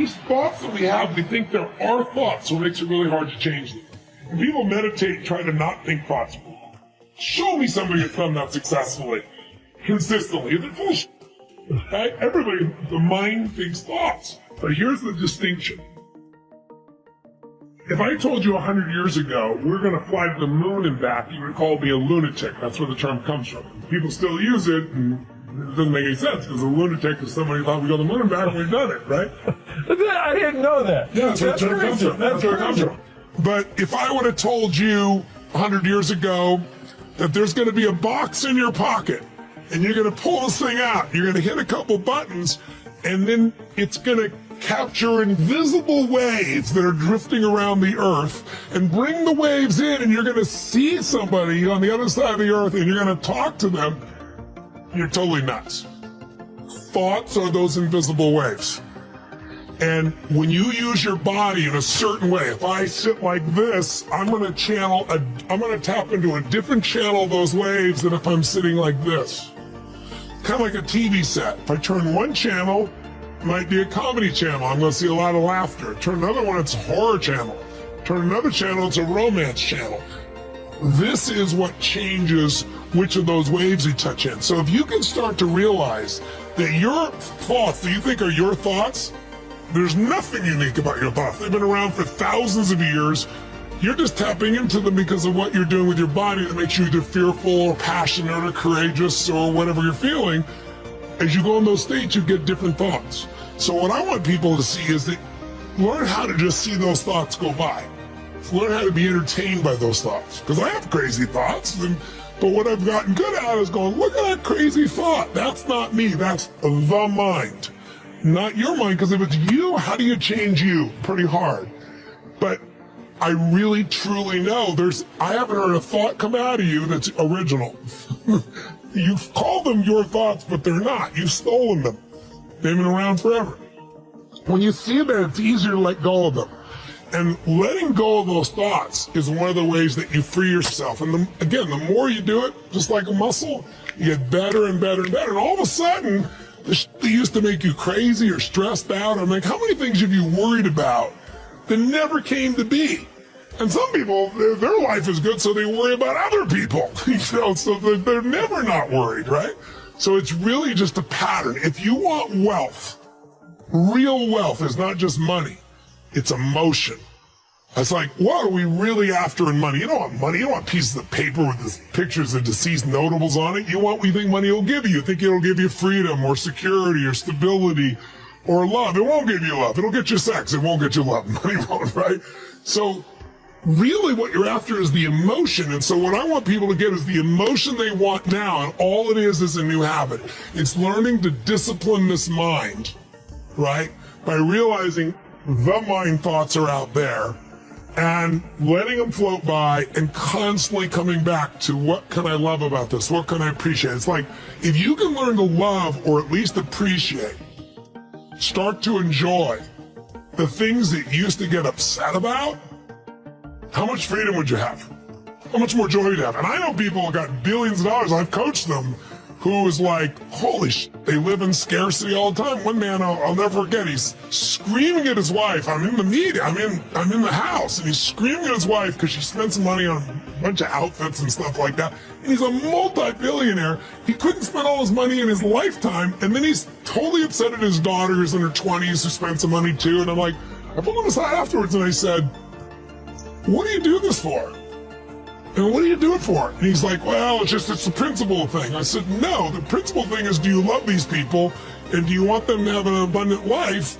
these thoughts that we have, we think they're our thoughts, so it makes it really hard to change them. When people meditate, try to not think thoughts. Show me somebody who's done that successfully, consistently. They're full of shit. Right? Everybody, the mind thinks thoughts. But here's the distinction. If I told you 100 years ago we're going to fly to the moon and back, you would call me a lunatic. That's where the term comes from. People still use it, and it doesn't make any sense, because a lunatic is somebody who thought we go to the moon and back and we've done it, right? I didn't know that. Yeah, that's where the term comes from. That's where it comes from. But if I would have told you 100 years ago that there's going to be a box in your pocket, and you're going to pull this thing out, you're going to hit a couple buttons, and then it's going to capture invisible waves that are drifting around the earth and bring the waves in, and you're going to see somebody on the other side of the earth and you're going to talk to them, you're totally nuts. Thoughts are those invisible waves. And when you use your body in a certain way, if I sit like this, I'm going to tap into a different channel of those waves than if I'm sitting like this. Kind of like a TV set. If I turn one channel, it might be a comedy channel. I'm going to see a lot of laughter. Turn another one, it's a horror channel. Turn another channel, it's a romance channel. This is what changes which of those waves you touch in. So if you can start to realize that your thoughts that you think are your thoughts, there's nothing unique about your thoughts. They've been around for thousands of years. You're just tapping into them because of what you're doing with your body that makes you either fearful or passionate or courageous or whatever you're feeling. As you go in those states, you get different thoughts. So what I want people to see is that learn how to just see those thoughts go by. Learn how to be entertained by those thoughts. Because I have crazy thoughts, but what I've gotten good at is going, look at that crazy thought. That's not me, that's the mind. Not your mind, because if it's you, how do you change you? Pretty hard. But I really, truly know I haven't heard a thought come out of you that's original. You've called them your thoughts, but they're not. You've stolen them. They've been around forever. When you see that, it's easier to let go of them. And letting go of those thoughts is one of the ways that you free yourself. And again, the more you do it, just like a muscle, you get better and better and better. And all of a sudden, the shit that used to make you crazy or stressed out, I'm like, how many things have you worried about that never came to be? And some people, their life is good, so they worry about other people, so they're never not worried, right? So it's really just a pattern. If you want wealth, real wealth is not just money, it's emotion. It's like, what are we really after in money? You don't want money. You don't want pieces of paper with the pictures of deceased notables on it. You want what you think money will give you. You think it'll give you freedom or security or stability or love. It won't give you love. It'll get you sex. It won't get you love. Money won't, right? So really what you're after is the emotion. And so what I want people to get is the emotion they want now. And all it is a new habit. It's learning to discipline this mind, right? By realizing the mind thoughts are out there and letting them float by and constantly coming back to what can I love about this? What can I appreciate? It's like, if you can learn to love or at least appreciate, start to enjoy the things that you used to get upset about, how much freedom would you have? How much more joy would you have? And I know people who got billions of dollars, I've coached them, who is like, holy shit, they live in scarcity all the time. One man I'll never forget, he's screaming at his wife. I'm in the meeting, I'm in the house, and he's screaming at his wife because she spent some money on a bunch of outfits and stuff like that. And he's a multi-billionaire. He couldn't spend all his money in his lifetime, and then he's totally upset at his daughter who's in her 20s who spent some money too. And I'm like, I pulled him aside afterwards and I said, what do you do this for? And what do you do it for? And he's like, well, it's the principal thing. I said, no, the principal thing is, do you love these people and do you want them to have an abundant life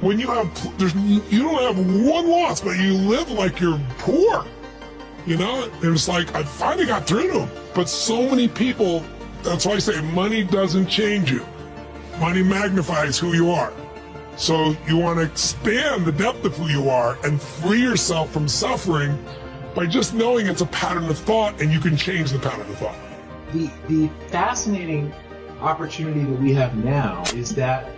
when you don't have one loss, but you live like you're poor, you know? And it's like, I finally got through to him. But so many people, that's why I say money doesn't change you. Money magnifies who you are. So you want to expand the depth of who you are and free yourself from suffering by just knowing it's a pattern of thought and you can change the pattern of thought. The fascinating opportunity that we have now is that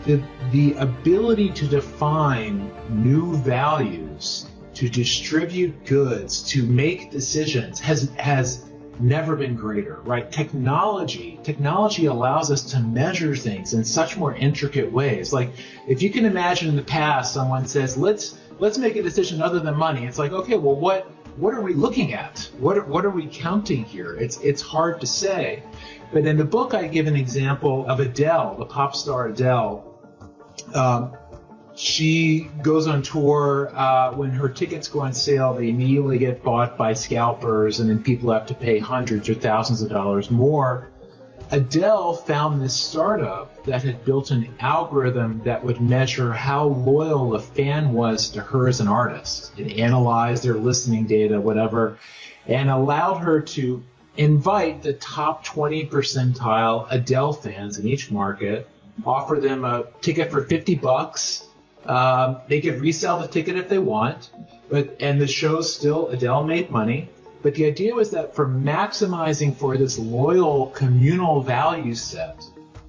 the ability to define new values, to distribute goods, to make decisions has never been greater, right? Technology allows us to measure things in such more intricate ways. Like, if you can imagine in the past, someone says, let's make a decision other than money. It's like, okay, well, what are we looking at? What are we counting here? It's hard to say. But in the book, I give an example of Adele, the pop star Adele. She goes on tour. When her tickets go on sale, they immediately get bought by scalpers, and then people have to pay hundreds or thousands of dollars more. Adele found this startup that had built an algorithm that would measure how loyal a fan was to her as an artist. It analyzed their listening data, whatever, and allowed her to invite the top 20 percentile Adele fans in each market, offer them a ticket for $50. They could resell the ticket if they want, and the show's still, Adele made money. But the idea was that for maximizing for this loyal communal value set,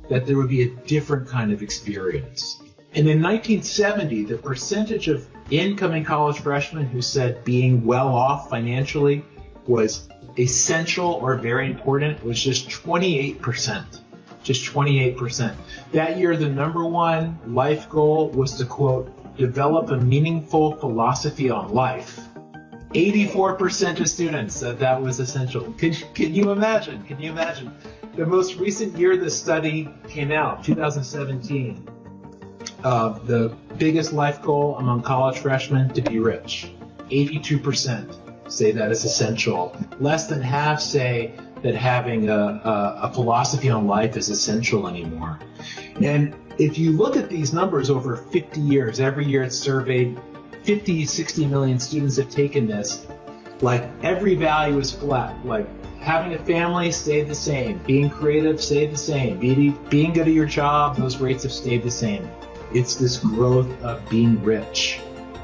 that there would be a different kind of experience. And in 1970, the percentage of incoming college freshmen who said being well off financially was essential or very important was just 28%. Just 28%. That year, the number one life goal was to, quote, develop a meaningful philosophy on life. 84% of students said that was essential. Can you imagine? Can you imagine? The most recent year the study came out, 2017, the biggest life goal among college freshmen, to be rich. 82% say that is essential. Less than half say that having a philosophy on life is essential anymore. And if you look at these numbers over 50 years, every year it's surveyed, 50, 60 million students have taken this. Like, every value is flat. Like, having a family stayed the same. Being creative stayed the same. Being good at your job, those rates have stayed the same. It's this growth of being rich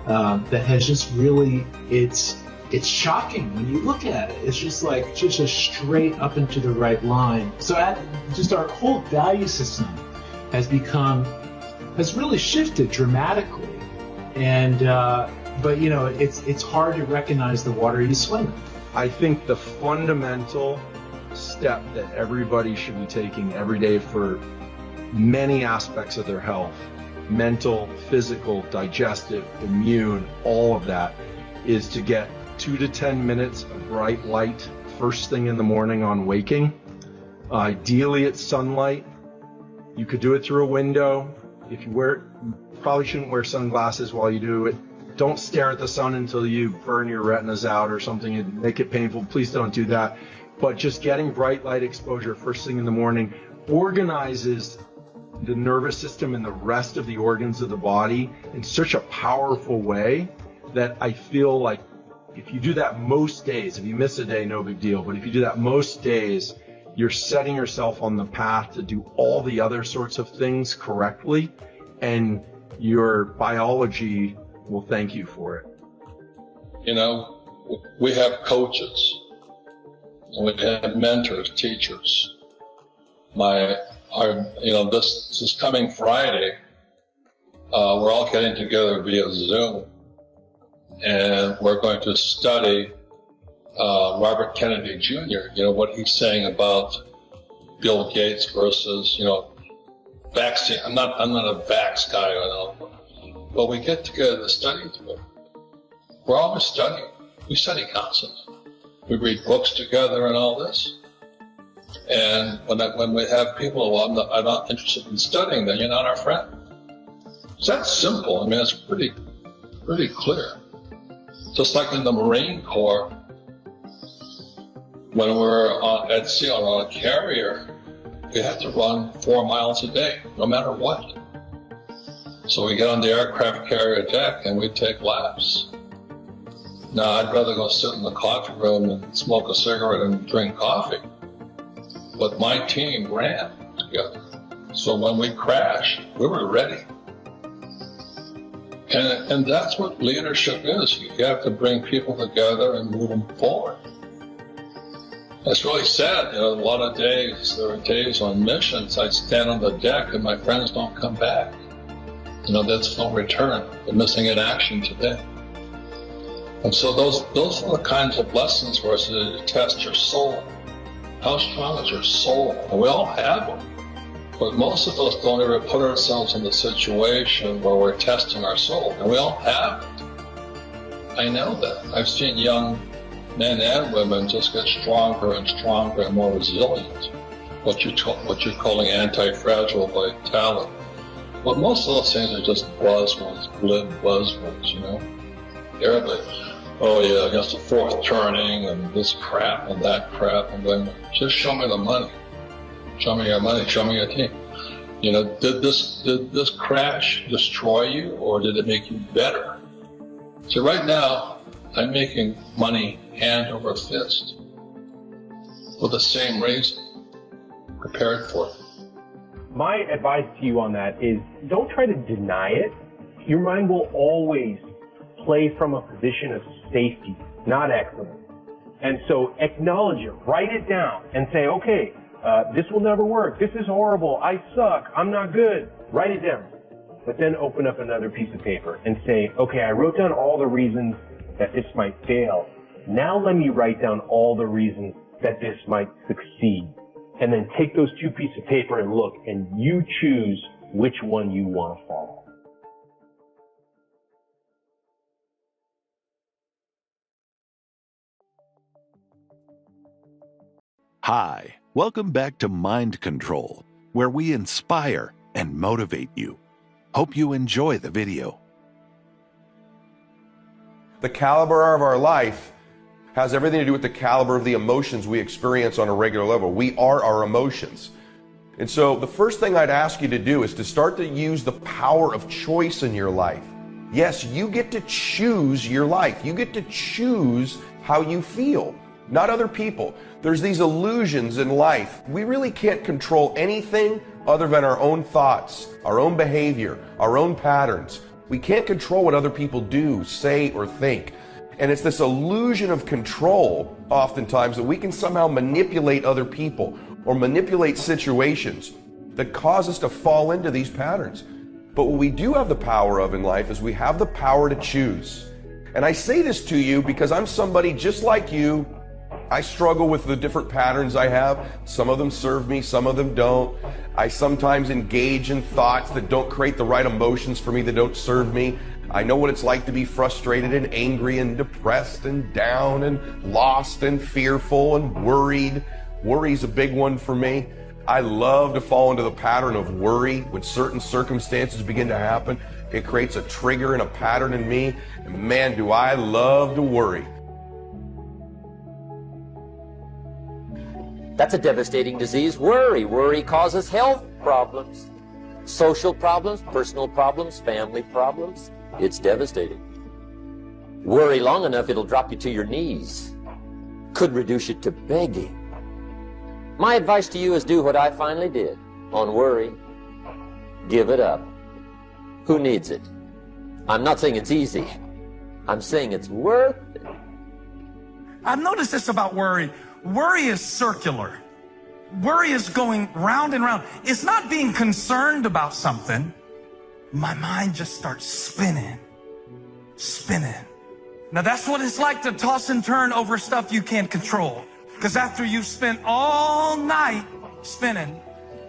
that has just really, it's shocking when you look at it. It's just like, just a straight up into the right line. So just our whole value system has really shifted dramatically. And, but you know, it's hard to recognize the water you swim in. I think the fundamental step that everybody should be taking every day for many aspects of their health, mental, physical, digestive, immune, all of that, is to get 2 to 10 minutes of bright light first thing in the morning on waking. Ideally it's sunlight. You could do it through a window. If you probably shouldn't wear sunglasses while you do it. Don't stare at the sun until you burn your retinas out or something and make it painful. Please don't do that. But just getting bright light exposure first thing in the morning organizes the nervous system and the rest of the organs of the body in such a powerful way that I feel like if you do that most days, if you miss a day, no big deal. But if you do that most days, you're setting yourself on the path to do all the other sorts of things correctly, and your biology will thank you for it. You know, we have coaches, and we have mentors, teachers. This is coming Friday. We're all getting together via Zoom, and we're going to study Robert Kennedy Jr., you know, what he's saying about Bill Gates versus, you know, vaccine. I'm not a vax guy, you know, but we get together to study together. We're always studying. We study constantly. We read books together and all this. And when we have people, well, I'm not interested in studying, then you're not our friend. It's that simple. I mean, it's pretty clear. Just like in the Marine Corps, when we're at sea on a carrier, we have to run 4 miles a day, no matter what. So we get on the aircraft carrier deck and we take laps. Now, I'd rather go sit in the coffee room and smoke a cigarette and drink coffee. But my team ran together. So when we crashed, we were ready. And that's what leadership is. You have to bring people together and move them forward. It's really sad, you know, a lot of days, there are days on missions, I stand on the deck and my friends don't come back. You know, that's no return. They're missing in action today. And so those are the kinds of lessons where it's to test your soul. How strong is your soul? And we all have them. But most of us don't ever put ourselves in the situation where we're testing our soul. And we all have it. I know that. I've seen young men and women just get stronger and stronger and more resilient. What you're calling anti-fragile vitality. But most of those things are just buzzwords, glib buzzwords, you know. Everybody, oh yeah, against the fourth turning and this crap and that crap. And then just show me the money. Show me your money. Show me your team. You know, did this crash destroy you, or did it make you better? So right now, I'm making money hand over fist for the same reason. Prepared for it. My advice to you on that is don't try to deny it. Your mind will always play from a position of safety, not excellence. And so acknowledge it, write it down, and say, okay, this will never work. This is horrible. I suck. I'm not good. Write it down. But then open up another piece of paper and say, okay, I wrote down all the reasons that this might fail. Now let me write down all the reasons that this might succeed. And then take those two pieces of paper and look, and you choose which one you want to follow. Hi, welcome back to Mind Control, where we inspire and motivate you. Hope you enjoy the video. The caliber of our life has everything to do with the caliber of the emotions we experience on a regular level. We are our emotions. And so the first thing I'd ask you to do is to start to use the power of choice in your life. Yes, you get to choose your life. You get to choose how you feel, not other people. There's these illusions in life. We really can't control anything other than our own thoughts, our own behavior, our own patterns. We can't control what other people do, say, or think. And it's this illusion of control, oftentimes, that we can somehow manipulate other people or manipulate situations that cause us to fall into these patterns. But what we do have the power of in life is we have the power to choose. And I say this to you because I'm somebody just like you. I struggle with the different patterns I have. Some of them serve me, some of them don't. I sometimes engage in thoughts that don't create the right emotions for me, that don't serve me. I know what it's like to be frustrated and angry and depressed and down and lost and fearful and worried. Worry's a big one for me. I love to fall into the pattern of worry when certain circumstances begin to happen. It creates a trigger and a pattern in me. And man, do I love to worry. That's a devastating disease, worry. Worry causes health problems, social problems, personal problems, family problems. It's devastating. Worry long enough, it'll drop you to your knees. Could reduce you to begging. My advice to you is do what I finally did on worry. Give it up. Who needs it? I'm not saying it's easy. I'm saying it's worth it. I've noticed this about worry. Worry is circular. Worry is going round and round. It's not being concerned about something. My mind just starts spinning. Now that's what it's like to toss and turn over stuff you can't control. Because after you've spent all night spinning,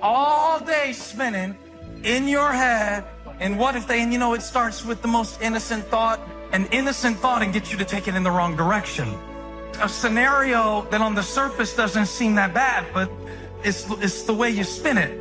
all day spinning in your head, and what if they, and you know, it starts with the most innocent thought, an innocent thought, and gets you to take it in the wrong direction. A scenario that on the surface doesn't seem that bad, but it's the way you spin it.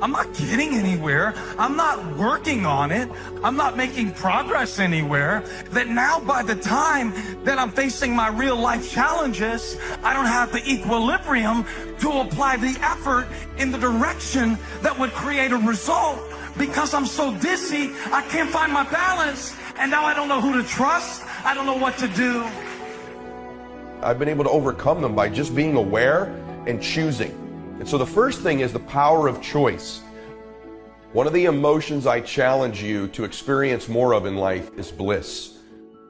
I'm not getting anywhere. I'm not working on it. I'm not making progress anywhere. That now by the time that I'm facing my real life challenges, I don't have the equilibrium to apply the effort in the direction that would create a result because I'm so dizzy, I can't find my balance. And now I don't know who to trust. I don't know what to do. I've been able to overcome them by just being aware and choosing. And so the first thing is the power of choice. One of the emotions I challenge you to experience more of in life is bliss.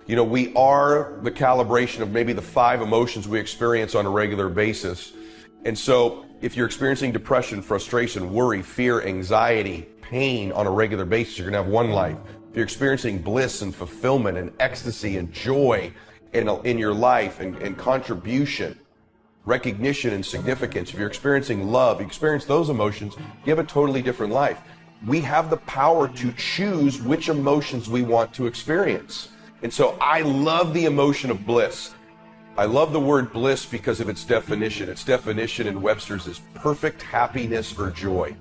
You know, we are the calibration of maybe the 5 emotions we experience on a regular basis. And so if you're experiencing depression, frustration, worry, fear, anxiety, pain on a regular basis, you're going to have one life. if you're experiencing bliss and fulfillment and ecstasy and joy in your life and contribution, recognition and significance, if you're experiencing love, you experience those emotions, you have a totally different life. We have the power to choose which emotions we want to experience. And so I love the emotion of bliss. I love the word bliss because of its definition. Its definition in Webster's is perfect happiness or joy.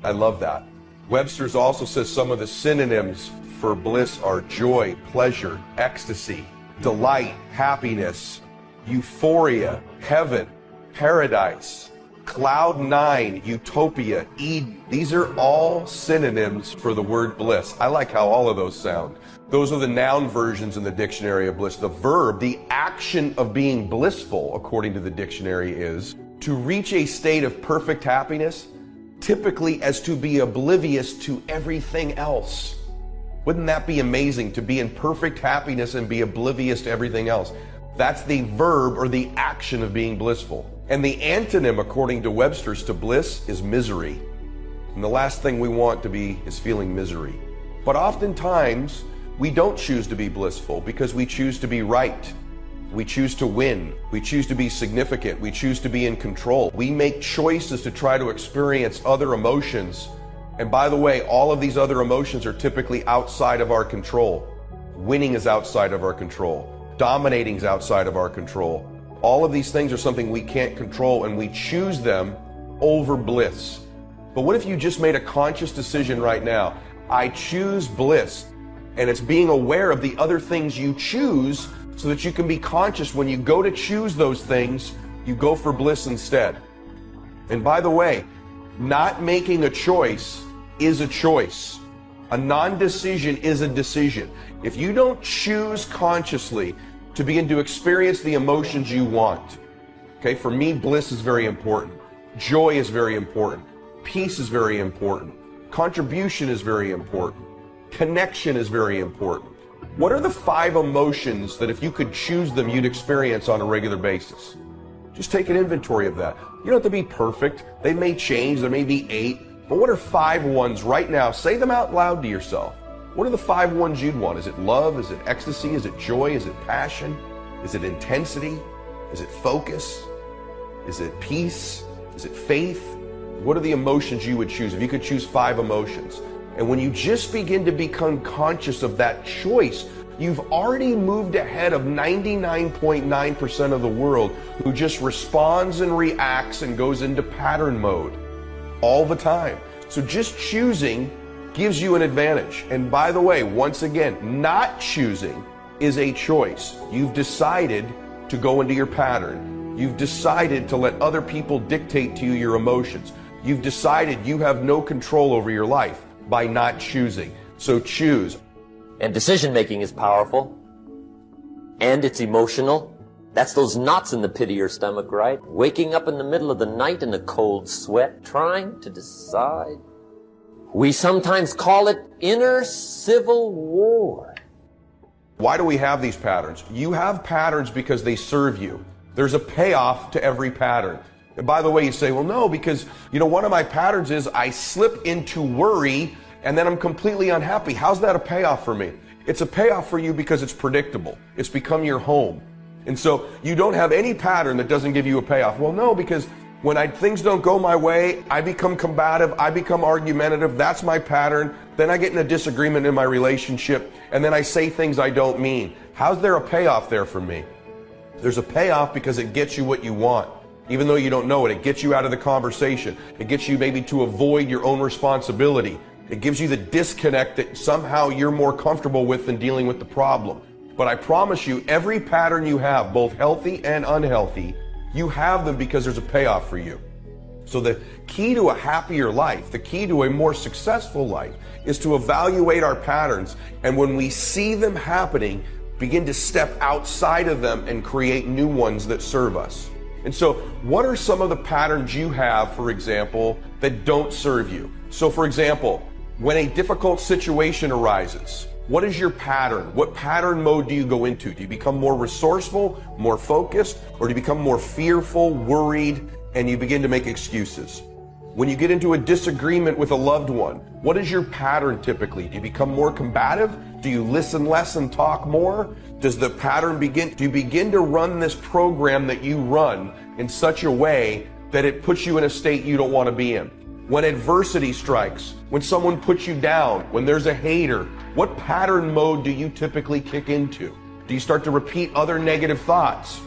I love that. Webster's also says some of the synonyms for bliss are joy, pleasure, ecstasy, delight, happiness, euphoria, heaven, paradise, cloud nine, utopia, Eden. These are all synonyms for the word bliss. I like how all of those sound. Those are the noun versions in the dictionary of bliss. The verb, the action of being blissful, according to the dictionary, is to reach a state of perfect happiness, typically as to be oblivious to everything else. Wouldn't that be amazing, to be in perfect happiness and be oblivious to everything else? That's the verb or the action of being blissful. And the antonym, according to Webster's, to bliss is misery. And the last thing we want to be is feeling misery. But oftentimes, we don't choose to be blissful because we choose to be right. We choose to win. We choose to be significant. We choose to be in control. We make choices to try to experience other emotions. And by the way, all of these other emotions are typically outside of our control. Winning is outside of our control. Dominating is outside of our control. All of these things are something we can't control, and we choose them over bliss. But what if you just made a conscious decision right now? I choose bliss. And it's being aware of the other things you choose so that you can be conscious when you go to choose those things, you go for bliss instead. And by the way, not making a choice is a choice. A non-decision is a decision. If you don't choose consciously to begin to experience the emotions you want, okay, for me, bliss is very important. Joy is very important. Peace is very important. Contribution is very important. Connection is very important. What are the 5 emotions that if you could choose them, you'd experience on a regular basis? Just take an inventory of that. You don't have to be perfect. They may change. There may be 8. But what are 5 ones right now? Say them out loud to yourself. What are the 5 ones you'd want? Is it love? Is it ecstasy? Is it joy? Is it passion? Is it intensity? Is it focus? Is it peace? Is it faith? What are the emotions you would choose if you could choose 5 emotions? And when you just begin to become conscious of that choice, you've already moved ahead of 99.9% of the world who just responds and reacts and goes into pattern mode all the time. So just choosing gives you an advantage. And by the way, once again, not choosing is a choice. You've decided to go into your pattern. You've decided to let other people dictate to you your emotions. You've decided you have no control over your life by not choosing. So choose. And decision making is powerful. And it's emotional. That's those knots in the pit of your stomach, right? Waking up in the middle of the night in a cold sweat, trying to decide. We sometimes call it inner civil war. Why do we have these patterns? You have patterns because they serve you. There's a payoff to every pattern. And by the way, you say, well, no, because, one of my patterns is I slip into worry and then I'm completely unhappy. How's that a payoff for me? It's a payoff for you because it's predictable. It's become your home. And so you don't have any pattern that doesn't give you a payoff. Well, no, because when things don't go my way, I become combative, I become argumentative. That's my pattern. Then I get in a disagreement in my relationship, and then I say things I don't mean. How's there a payoff there for me? There's a payoff because it gets you what you want. Even though you don't know it, it gets you out of the conversation. It gets you maybe to avoid your own responsibility. It gives you the disconnect that somehow you're more comfortable with than dealing with the problem. But I promise you, every pattern you have, both healthy and unhealthy, you have them because there's a payoff for you. So the key to a happier life, the key to a more successful life, is to evaluate our patterns. And when we see them happening, begin to step outside of them and create new ones that serve us. And so what are some of the patterns you have, for example, that don't serve you? So for example, when a difficult situation arises, what is your pattern? What pattern mode do you go into? Do you become more resourceful, more focused, or do you become more fearful, worried, and you begin to make excuses? When you get into a disagreement with a loved one, what is your pattern typically? Do you become more combative? Do you listen less and talk more? Does the pattern do you begin to run this program that you run in such a way that it puts you in a state you don't want to be in? When adversity strikes, when someone puts you down, when there's a hater, what pattern mode do you typically kick into? Do you start to repeat other negative thoughts?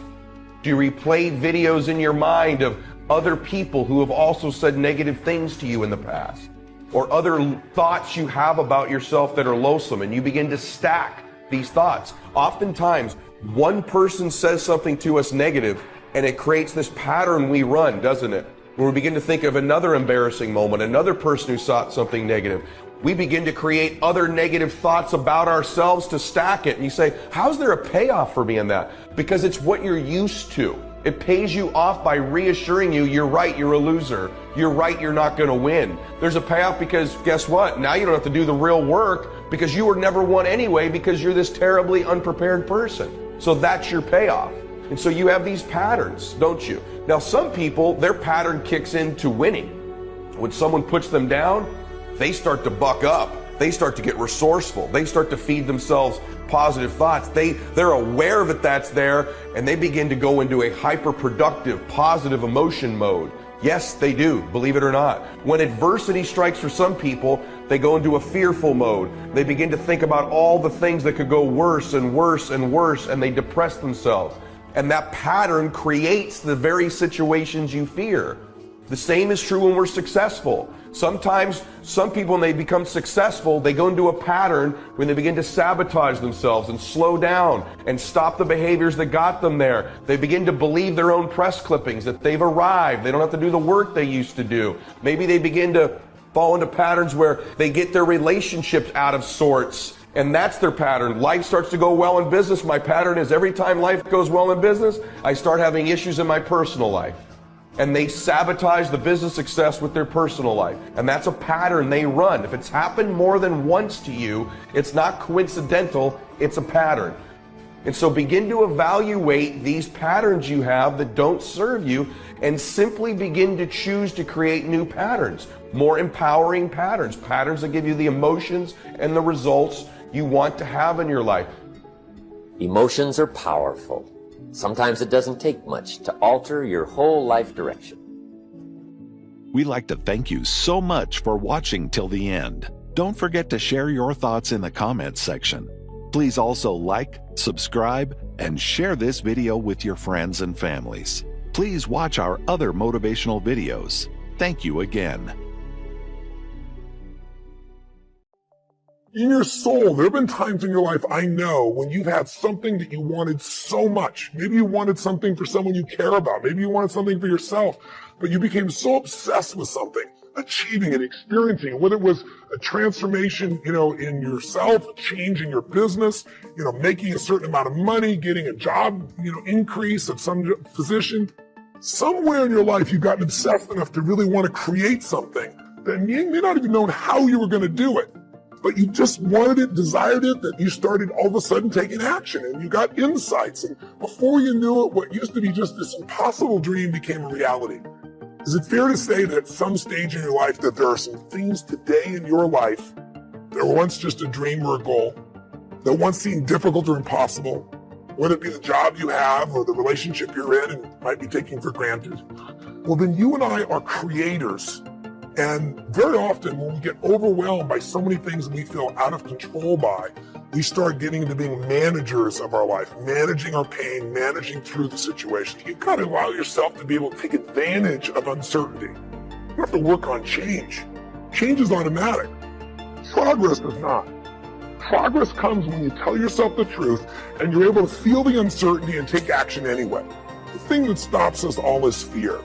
Do you replay videos in your mind of other people who have also said negative things to you in the past? Or other thoughts you have about yourself that are loathsome, and you begin to stack these thoughts. Oftentimes, one person says something to us negative, and it creates this pattern we run, doesn't it? When we begin to think of another embarrassing moment, another person who saw something negative, we begin to create other negative thoughts about ourselves to stack it. And you say, how's there a payoff for me in that? Because it's what you're used to. It pays you off by reassuring you, you're right, you're a loser. You're right, you're not going to win. There's a payoff because guess what? Now you don't have to do the real work because you were never one anyway because you're this terribly unprepared person. So that's your payoff. And so you have these patterns, don't you? Now some people, their pattern kicks into winning. When someone puts them down, they start to buck up. They start to get resourceful. They start to feed themselves positive thoughts. They're aware that that's there, and they begin to go into a hyper-productive, positive emotion mode. Yes, they do, believe it or not. When adversity strikes for some people, they go into a fearful mode. They begin to think about all the things that could go worse and worse and worse, and they depress themselves. And that pattern creates the very situations you fear. The same is true when we're successful. Sometimes some people, when they become successful, they go into a pattern when they begin to sabotage themselves and slow down and stop the behaviors that got them there. They begin to believe their own press clippings, that they've arrived. They don't have to do the work they used to do. Maybe they begin to fall into patterns where they get their relationships out of sorts. And that's their pattern. Life starts to go well in business. My pattern is every time life goes well in business, I start having issues in my personal life. And they sabotage the business success with their personal life. And that's a pattern they run. If it's happened more than once to you, it's not coincidental, it's a pattern. And so begin to evaluate these patterns you have that don't serve you and simply begin to choose to create new patterns, more empowering patterns, patterns that give you the emotions and the results you want to have in your life. Emotions are powerful. Sometimes it doesn't take much to alter your whole life direction. We'd like to thank you so much for watching till the end. Don't forget to share your thoughts in the comments section. Please also like, subscribe, and share this video with your friends and families. Please watch our other motivational videos. Thank you again. In your soul, there have been times in your life, I know, when you've had something that you wanted so much. Maybe you wanted something for someone you care about. Maybe you wanted something for yourself, but you became so obsessed with something, achieving and experiencing, whether it was a transformation, in yourself, a change in your business, making a certain amount of money, getting a job, increase of some position. Somewhere in your life, you've gotten obsessed enough to really want to create something that you may not even know how you were going to do it. But you just wanted it, desired it, that you started all of a sudden taking action and you got insights. And before you knew it, what used to be just this impossible dream became a reality. Is it fair to say that at some stage in your life that there are some things today in your life that were once just a dream or a goal, that once seemed difficult or impossible, whether it be the job you have or the relationship you're in and might be taking for granted? Well, then you and I are creators. And very often when we get overwhelmed by so many things we feel out of control by, we start getting into being managers of our life, managing our pain, managing through the situation. You've got to allow yourself to be able to take advantage of uncertainty. You don't have to work on change. Change is automatic. Progress is not. Progress comes when you tell yourself the truth and you're able to feel the uncertainty and take action anyway. The thing that stops us all is fear.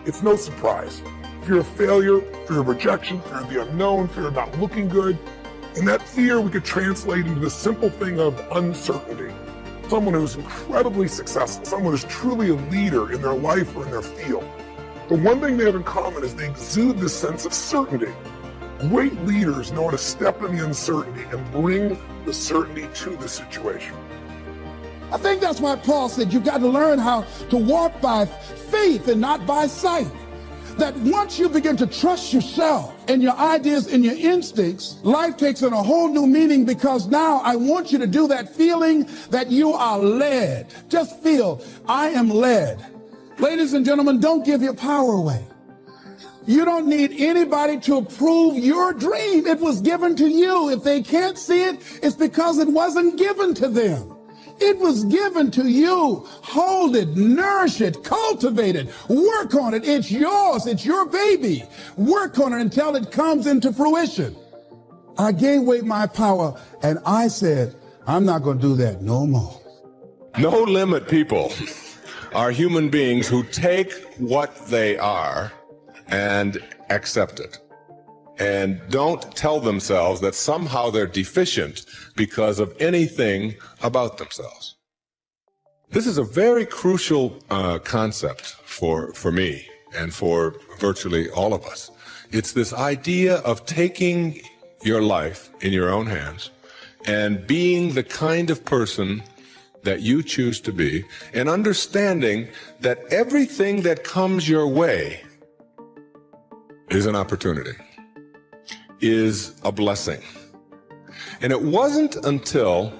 It's no surprise. Fear of failure, fear of rejection, fear of the unknown, fear of not looking good. And that fear we could translate into the simple thing of uncertainty. Someone who's incredibly successful, someone who's truly a leader in their life or in their field. The one thing they have in common is they exude this sense of certainty. Great leaders know how to step in the uncertainty and bring the certainty to the situation. I think that's why Paul said you've got to learn how to walk by faith and not by sight. that once you begin to trust yourself and your ideas and your instincts, life takes on a whole new meaning, because now I want you to do that feeling that you are led. Just feel, I am led. Ladies and gentlemen, don't give your power away. You don't need anybody to approve your dream. It was given to you. If they can't see it, it's because it wasn't given to them. It was given to you. Hold it, nourish it, cultivate it, work on it. It's yours. It's your baby. Work on it until it comes into fruition. I gave away my power, and I said, I'm not going to do that no more. No limit people are human beings who take what they are and accept it, and don't tell themselves that somehow they're deficient because of anything about themselves. This is a very crucial concept for me and for virtually all of us. It's this idea of taking your life in your own hands and being the kind of person that you choose to be, and understanding that everything that comes your way is an opportunity, is a blessing. And it wasn't until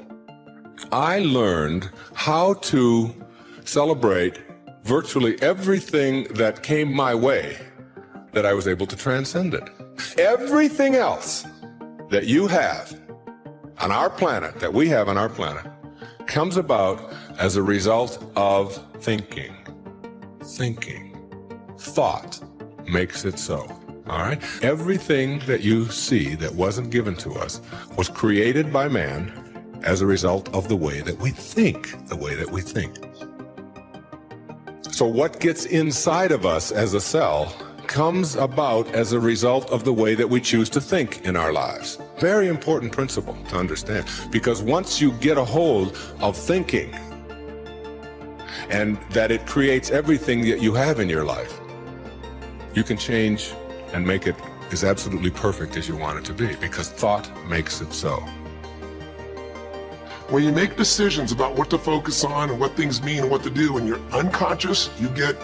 I learned how to celebrate virtually everything that came my way that I was able to transcend it. Everything else that you have on our planet, that we have on our planet, comes about as a result of thinking. Thinking. Thought makes it so. All right? Everything that you see that wasn't given to us was created by man as a result of the way that we think, the way that we think. So what gets inside of us as a cell comes about as a result of the way that we choose to think in our lives. Very important principle to understand, because once you get a hold of thinking and that it creates everything that you have in your life, you can change and make it as absolutely perfect as you want it to be, because thought makes it so. When you make decisions about what to focus on and what things mean and what to do, and you're unconscious, you get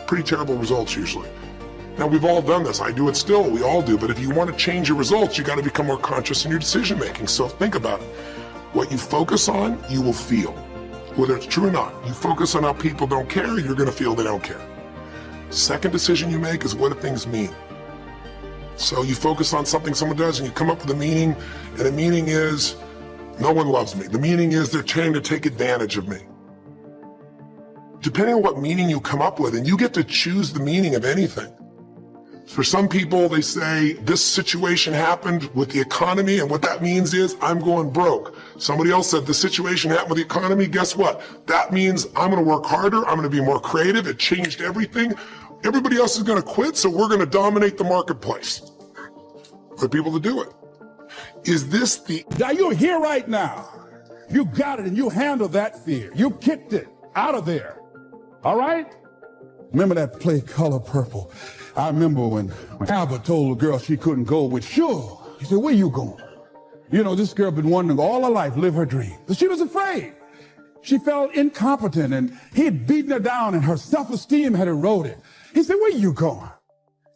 pretty terrible results usually. Now, we've all done this. I do it still. We all do. But if you want to change your results, you got to become more conscious in your decision making. So think about it. What you focus on, you will feel. Whether it's true or not. You focus on how people don't care, you're going to feel they don't care. Second decision you make is, what do things mean? So you focus on something someone does and you come up with a meaning, and the meaning is, no one loves me. The meaning is, they're trying to take advantage of me. Depending on what meaning you come up with, and you get to choose the meaning of anything. For some people, they say, this situation happened with the economy, and what that means is, I'm going broke. Somebody else said, the situation happened with the economy, guess what? That means I'm going to work harder, I'm going to be more creative, it changed everything. Everybody else is going to quit, so we're going to dominate the marketplace. For people to do it. Is this the... Now you're here right now. You got it, and you handled that fear. You kicked it out of there. All right? Remember that play Color Purple? I remember when Albert told the girl she couldn't go with Sure. He said, where you going? You know, this girl been wanting to all her life live her dream. But she was afraid. She felt incompetent, and he had beaten her down, and her self-esteem had eroded. He said, where you going?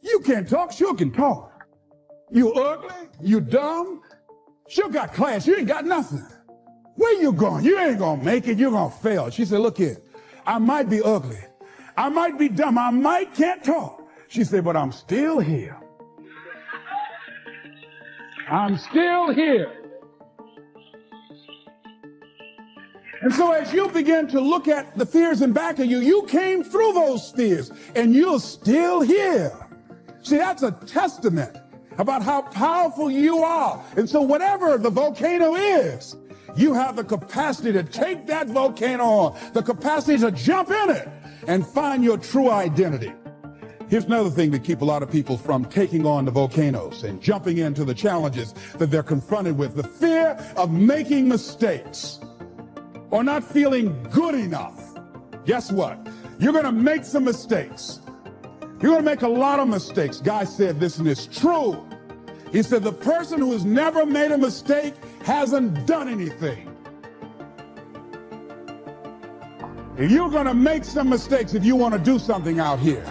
You can't talk, Sure can talk. You ugly, you dumb, Sure got class, you ain't got nothing. Where you going? You ain't gonna make it, you're gonna fail. She said, look here, I might be ugly, I might be dumb, I might can't talk. She said, but I'm still here. I'm still here. And so as you begin to look at the fears in back of you, you came through those fears, and you're still here. See, that's a testament about how powerful you are. And so whatever the volcano is, you have the capacity to take that volcano on, the capacity to jump in it and find your true identity. Here's another thing that keeps a lot of people from taking on the volcanoes and jumping into the challenges that they're confronted with: the fear of making mistakes or not feeling good enough. Guess what? You're going to make some mistakes. You're going to make a lot of mistakes. Guy said this, and it's true. He said, the person who has never made a mistake hasn't done anything. You're going to make some mistakes if you want to do something out here.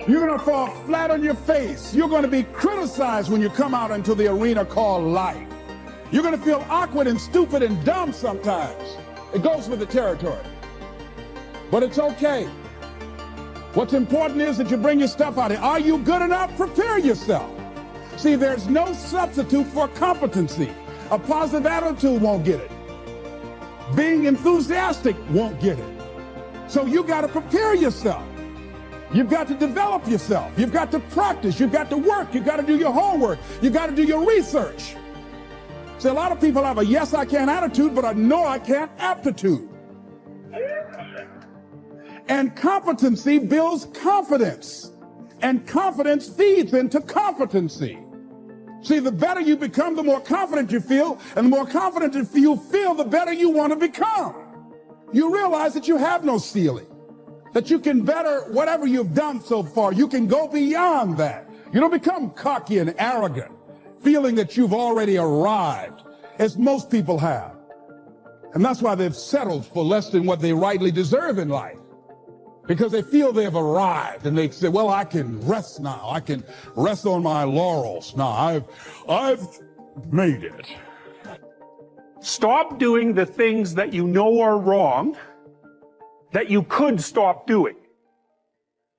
You're going to fall flat on your face. You're going to be criticized when you come out into the arena called life. You're going to feel awkward and stupid and dumb sometimes. It goes with the territory. But it's okay. What's important is that you bring your stuff out here. Are you good enough? Prepare yourself. See, there's no substitute for competency. A positive attitude won't get it. Being enthusiastic won't get it. So you got to prepare yourself. You've got to develop yourself. You've got to practice. You've got to work. You've got to do your homework. You've got to do your research. See, a lot of people have a yes, I can attitude, but a no, I can't aptitude. And competency builds confidence. And confidence feeds into competency. See, the better you become, the more confident you feel. And the more confident you feel, the better you want to become. You realize that you have no ceiling. That you can better whatever you've done so far. You can go beyond that. You don't become cocky and arrogant, feeling that you've already arrived, as most people have. And that's why they've settled for less than what they rightly deserve in life. Because they feel they've arrived and they say, well, I can rest now. I can rest on my laurels now. I've made it. Stop doing the things that you know are wrong that you could stop doing.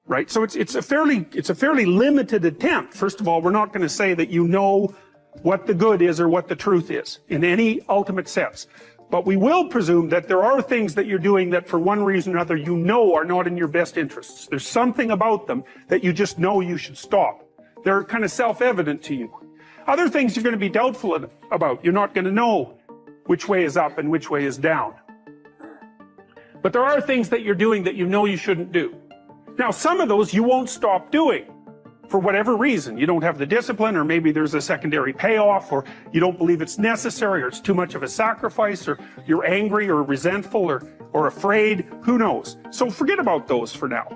Right? So it's a fairly limited attempt. First of all, we're not going to say that you know what the good is or what the truth is in any ultimate sense. But we will presume that there are things that you're doing that for one reason or another you know are not in your best interests. There's something about them that you just know you should stop. They're kind of self-evident to you. Other things you're going to be doubtful about. You're not going to know which way is up and which way is down. But there are things that you're doing that you know you shouldn't do. Now, some of those you won't stop doing for whatever reason. You don't have the discipline, or maybe there's a secondary payoff, or you don't believe it's necessary, or it's too much of a sacrifice, or you're angry or resentful or afraid. Who knows? So forget about those for now.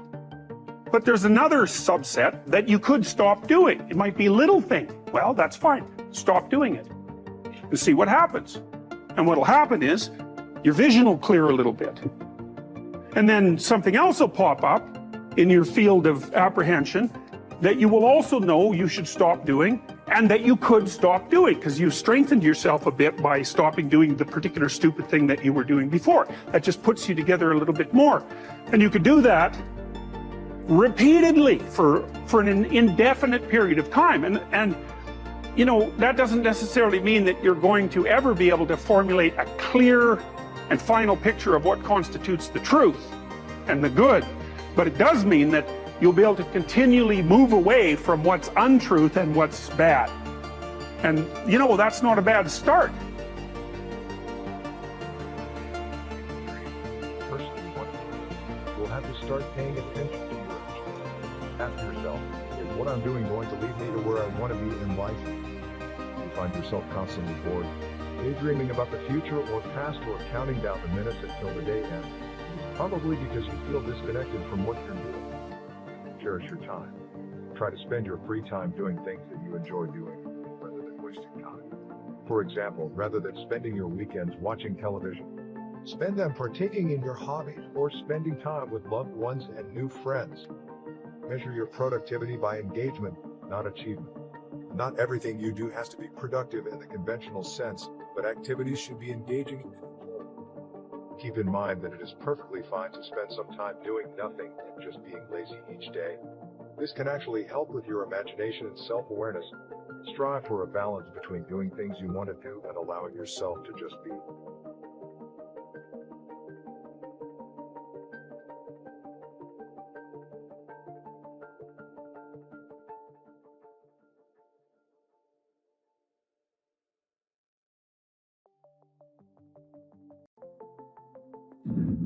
But there's another subset that you could stop doing. It might be a little thing. Well, that's fine. Stop doing it and see what happens. And what'll happen is your vision will clear a little bit. And then something else will pop up in your field of apprehension that you will also know you should stop doing, and that you could stop doing, because you've strengthened yourself a bit by stopping doing the particular stupid thing that you were doing before. That just puts you together a little bit more. And you could do that repeatedly for an indefinite period of time. And you know, that doesn't necessarily mean that you're going to ever be able to formulate a clear and final picture of what constitutes the truth and the good. But it does mean that you'll be able to continually move away from what's untruth and what's bad. And, you know, that's not a bad start. Personally, you'll have to start paying attention to your actions. Ask yourself, is what I'm doing going to lead me to where I want to be in life? You find yourself constantly bored, daydreaming about the future or past, or counting down the minutes until the day ends. Probably because you feel disconnected from what you're doing. Cherish your time. Try to spend your free time doing things that you enjoy doing, rather than wasting time. For example, rather than spending your weekends watching television, spend them partaking in your hobbies or spending time with loved ones and new friends. Measure your productivity by engagement, not achievement. Not everything you do has to be productive in the conventional sense, but activities should be engaging. Keep in mind that it is perfectly fine to spend some time doing nothing and just being lazy each day. This can actually help with your imagination and self-awareness. Strive for a balance between doing things you want to do and allowing yourself to just be.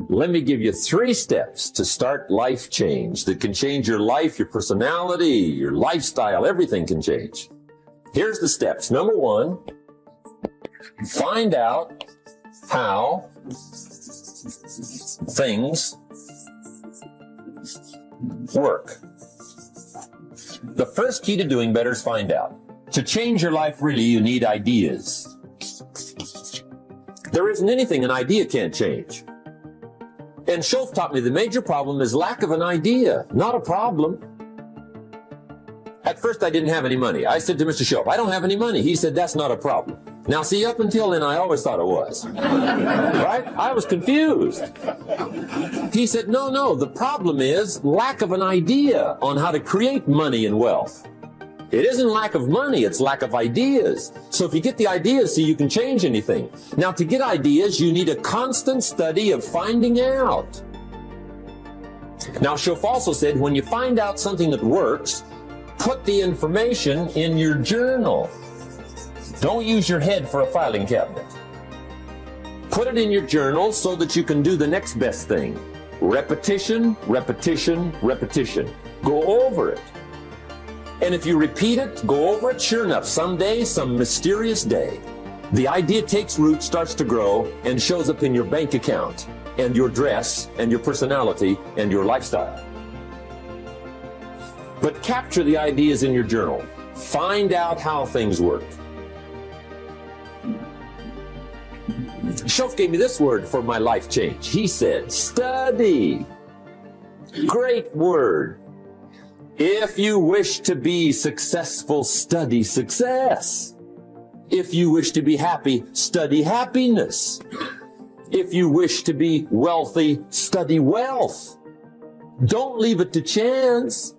Let me give you 3 steps to start life change that can change your life, your personality, your lifestyle. Everything can change. Here's the steps. Number 1, find out how things work. The first key to doing better is find out. To change your life, really, you need ideas. There isn't anything an idea can't change. And Schultz taught me the major problem is lack of an idea, not a problem. At first, I didn't have any money. I said to Mr. Shope, I don't have any money. He said, that's not a problem. Now, see, up until then, I always thought it was. Right? I was confused. He said, no, the problem is lack of an idea on how to create money and wealth. It isn't lack of money, it's lack of ideas. So if you get the ideas, see, you can change anything. Now, to get ideas, you need a constant study of finding out. Now, Shope also said, when you find out something that works, put the information in your journal. Don't use your head for a filing cabinet. Put it in your journal so that you can do the next best thing. Repetition, repetition, repetition. Go over it. And if you repeat it, go over it, sure enough, someday, some mysterious day, the idea takes root, starts to grow, and shows up in your bank account, and your dress, and your personality, and your lifestyle. But capture the ideas in your journal. Find out how things work. Shope gave me this word for my life change. He said, study. Great word. If you wish to be successful, study success. If you wish to be happy, study happiness. If you wish to be wealthy, study wealth. Don't leave it to chance.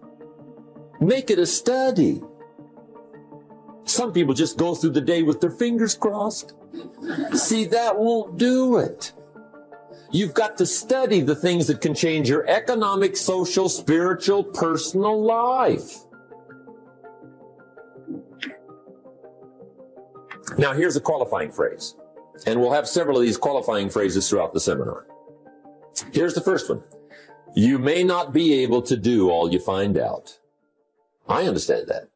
Make it a study. Some people just go through the day with their fingers crossed. See, that won't do it. You've got to study the things that can change your economic, social, spiritual, personal life. Now, here's a qualifying phrase. And we'll have several of these qualifying phrases throughout the seminar. Here's the first one. You may not be able to do all you find out. I understand that.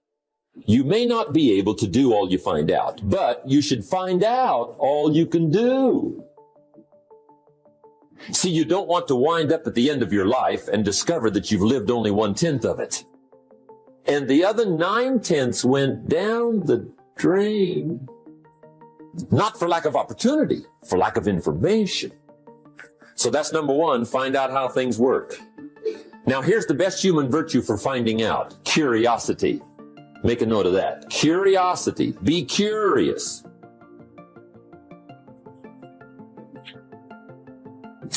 You may not be able to do all you find out, but you should find out all you can do. See, you don't want to wind up at the end of your life and discover that you've lived only 1/10 of it. And the other 9/10 went down the drain. Not for lack of opportunity, for lack of information. So that's number one, find out how things work. Now here's the best human virtue for finding out. Curiosity. Make a note of that. Curiosity. Be curious.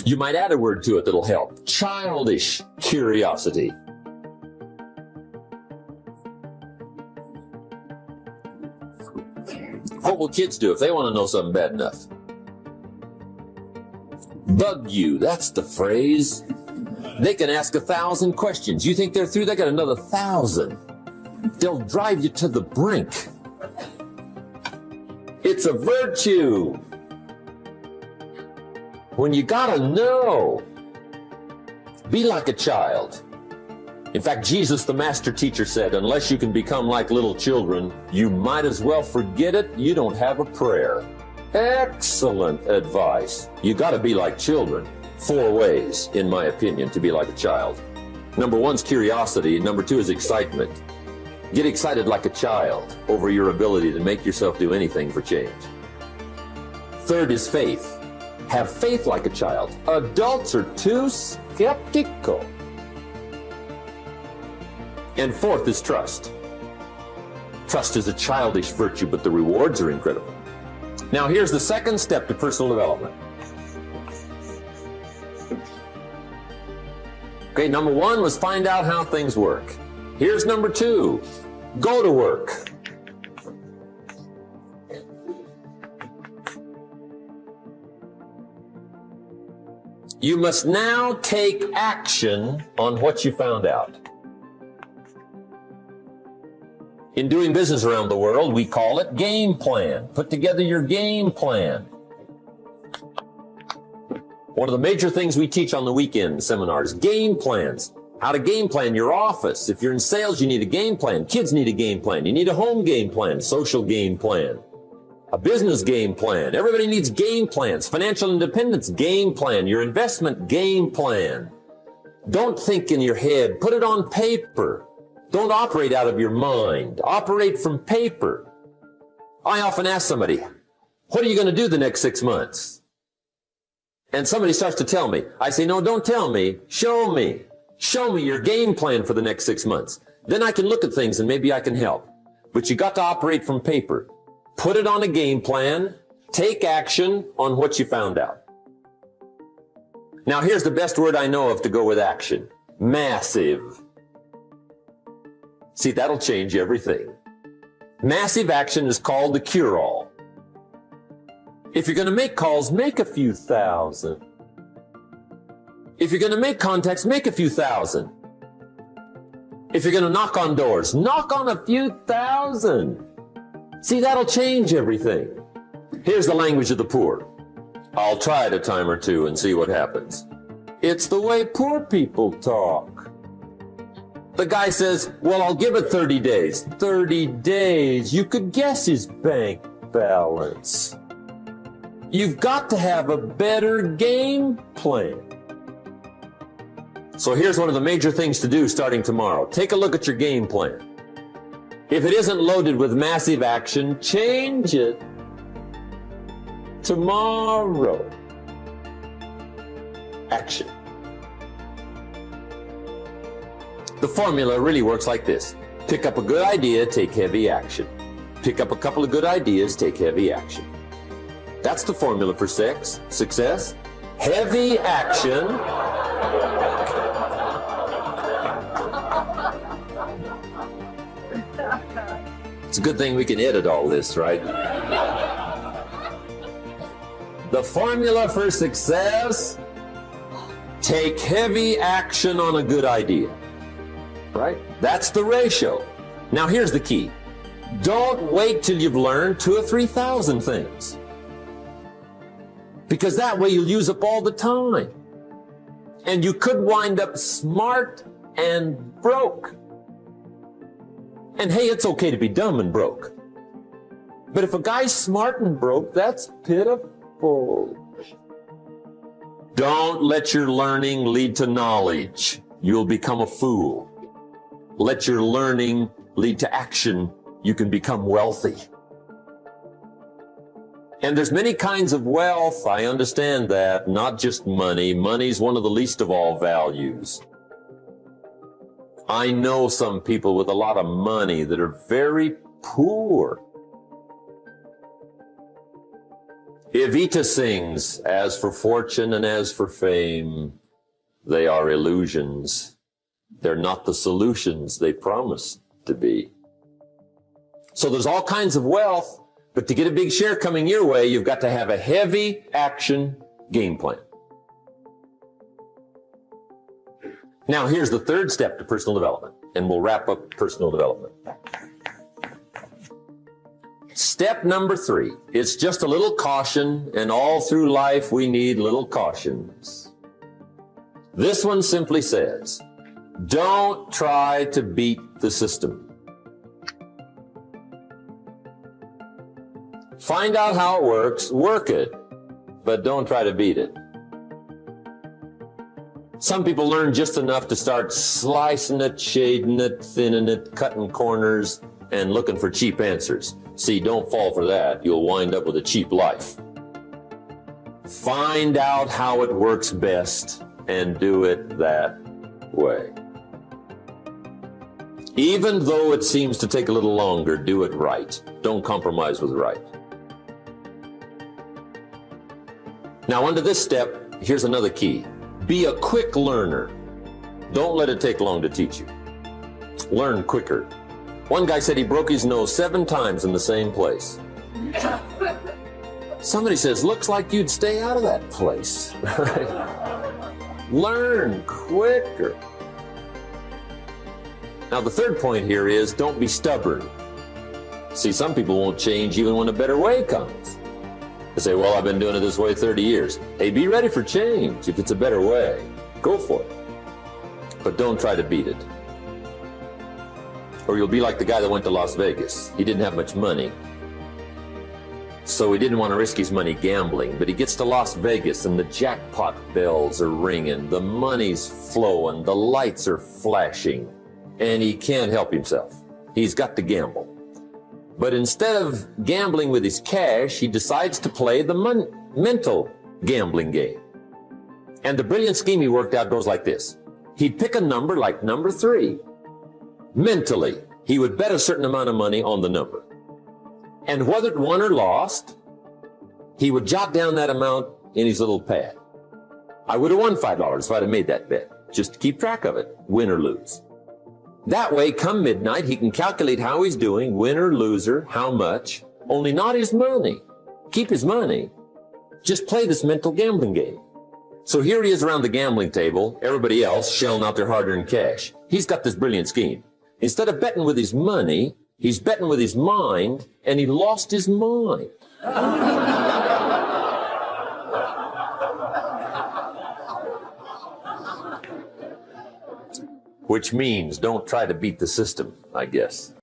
You might add a word to it that'll help. Childish curiosity. What will kids do if they want to know something bad enough? Bug you. That's the phrase. They can ask 1,000 questions. You think they're through? They got another 1,000. They'll drive you to the brink. It's a virtue. When you gotta know, be like a child. In fact, Jesus, the master teacher, said, unless you can become like little children, you might as well forget it. You don't have a prayer. Excellent advice. You gotta be like children. 4 ways, in my opinion, to be like a child. Number 1 is curiosity. Number 2 is excitement. Get excited like a child over your ability to make yourself do anything for change. 3rd is faith. Have faith like a child. Adults are too skeptical. And 4th is trust. Trust is a childish virtue, but the rewards are incredible. Now here's the 2nd step to personal development. Okay, number 1 was find out how things work. Here's number 2. Go to work. You must now take action on what you found out. In doing business around the world, we call it game plan. Put together your game plan. One of the major things we teach on the weekend seminars, game plans. How to game plan your office. If you're in sales, you need a game plan. Kids need a game plan. You need a home game plan, social game plan, a business game plan. Everybody needs game plans. Financial independence, game plan. Your investment, game plan. Don't think in your head. Put it on paper. Don't operate out of your mind. Operate from paper. I often ask somebody, what are you going to do the next 6 months? And somebody starts to tell me. I say, no, don't tell me. Show me. Show me your game plan for the next 6 months. Then I can look at things and maybe I can help. But you got to operate from paper. Put it on a game plan. Take action on what you found out. Now here's the best word I know of to go with action. Massive. See, that'll change everything. Massive action is called the cure-all. If you're going to make calls, make a few thousand. If you're going to make contacts, make a few thousand. If you're going to knock on doors, knock on a few thousand. See, that'll change everything. Here's the language of the poor. I'll try it a time or two and see what happens. It's the way poor people talk. The guy says, well, I'll give it 30 days. 30 days. You could guess his bank balance. You've got to have a better game plan. So here's one of the major things to do starting tomorrow. Take a look at your game plan. If it isn't loaded with massive action, change it tomorrow. Action. The formula really works like this. Pick up a good idea, take heavy action. Pick up a couple of good ideas, take heavy action. That's the formula for success. Heavy action. It's a good thing we can edit all this, right? The formula for success, take heavy action on a good idea. Right? That's the ratio. Now here's the key. Don't wait till you've learned 2,000 or 3,000 things. Because that way you'll use up all the time. And you could wind up smart and broke. And hey, it's okay to be dumb and broke. But if a guy's smart and broke, that's pitiful. Don't let your learning lead to knowledge. You'll become a fool. Let your learning lead to action. You can become wealthy. And there's many kinds of wealth. I understand that. Not just money. Money's one of the least of all values. I know some people with a lot of money that are very poor. Evita sings, as for fortune and as for fame, they are illusions. They're not the solutions they promise to be. So there's all kinds of wealth, but to get a big share coming your way, you've got to have a heavy action game plan. Now here's the third step to personal development, and we'll wrap up personal development. Step number 3, it's just a little caution, and all through life we need little cautions. This one simply says, don't try to beat the system. Find out how it works, work it, but don't try to beat it. Some people learn just enough to start slicing it, shading it, thinning it, cutting corners, and looking for cheap answers. See, don't fall for that. You'll wind up with a cheap life. Find out how it works best and do it that way. Even though it seems to take a little longer, do it right. Don't compromise with right. Now, under this step, here's another key. Be a quick learner. Don't let it take long to teach you. Learn quicker. One guy said he broke his nose 7 times in the same place. Somebody says, looks like you'd stay out of that place. Learn quicker. Now, the third point here is don't be stubborn. See, some people won't change even when a better way comes. They say, well, I've been doing it this way 30 years. Hey, be ready for change. If it's a better way, go for it. But don't try to beat it. Or you'll be like the guy that went to Las Vegas. He didn't have much money, so he didn't want to risk his money gambling. But he gets to Las Vegas and the jackpot bells are ringing, the money's flowing, the lights are flashing, and he can't help himself. He's got to gamble. But instead of gambling with his cash, he decides to play the mental gambling game. And the brilliant scheme he worked out goes like this. He'd pick a number like number 3. Mentally, he would bet a certain amount of money on the number. And whether it won or lost, he would jot down that amount in his little pad. I would have won $5 if I'd have made that bet, just to keep track of it, win or lose. That way, come midnight, he can calculate how he's doing, winner, loser, how much, only not his money. Keep his money. Just play this mental gambling game. So here he is around the gambling table, everybody else shelling out their hard-earned cash. He's got this brilliant scheme. Instead of betting with his money, he's betting with his mind, and he lost his mind. Which means don't try to beat the system, I guess.